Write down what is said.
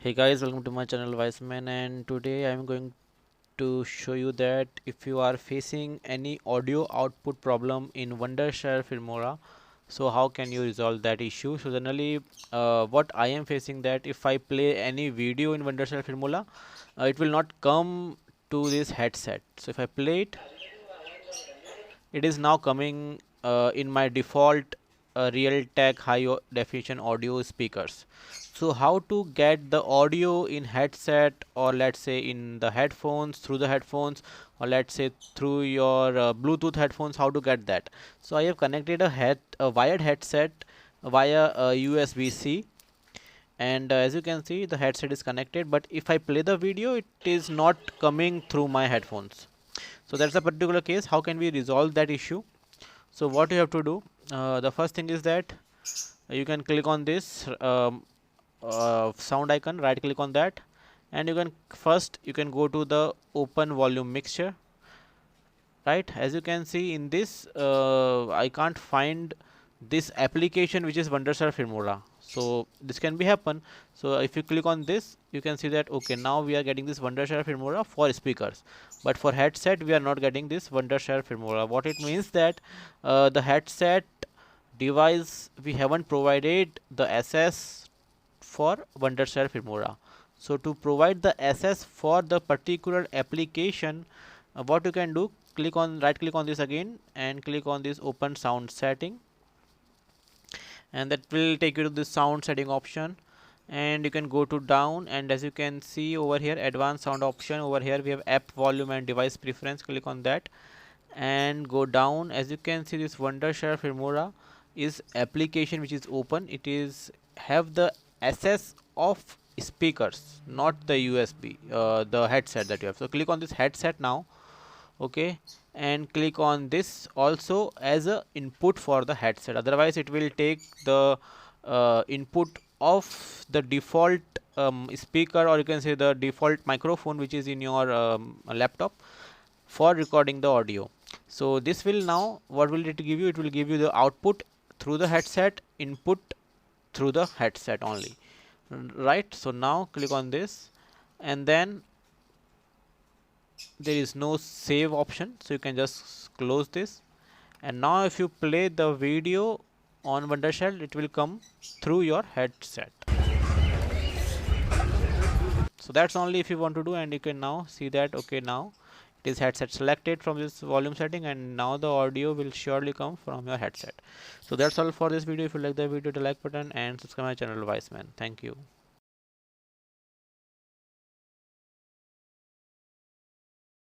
Hey guys, welcome to my channel Wiseman, and today I'm going to show you that if you are facing any audio output problem in Wondershare Filmora, so how can you resolve that issue. So generally what I am facing, that if I play any video in Wondershare Filmora, it will not come to this headset. So if I play it, it is now coming in my default Realtek definition audio speakers. So how to get the audio in headset, or let's say in the headphones, through the headphones, or let's say through your Bluetooth headphones, how to get that. So I have connected a wired headset via USB-C, and as you can see, the headset is connected, but if I play the video, it is not coming through my headphones. So that's a particular case. How can we resolve that issue? So what you have to do, the first thing is that you can click on this sound icon, right click on that, and you can go to the open volume mixture. Right, as you can see in this, I can't find this application which is Wondershare Filmora. So this can be happen. So if you click on this, you can see that okay, now we are getting this Wondershare Filmora for speakers, but for headset we are not getting this Wondershare Filmora. What it means that the headset device, we haven't provided the SS for Wondershare Filmora. So to provide the SS for the particular application, what you can do, right click on this again and click on this open sound setting, and that will take you to the sound setting option, and you can go to down, and as you can see over here, advanced sound option, over here we have app volume and device preference. Click on that and go down. As you can see, this Wondershare Filmora is application which is open. It is have the SS of speakers, not the USB, the headset that you have. So click on this headset now, okay, and click on this also as a input for the headset. Otherwise it will take the input of the default speaker, or you can say the default microphone which is in your laptop for recording the audio. So this will now, what will it give you? It will give you the output through the headset, input through the headset only, right? So now click on this, and then there is no save option, so you can just close this. And now if you play the video on Wondershare, it will come through your headset. So that's only if you want to do, and you can now see that okay, now it is headset selected from this volume setting, and now the audio will surely come from your headset. So that's all for this video. If you like the video, hit the like button and subscribe my channel Wiseman. Thank you.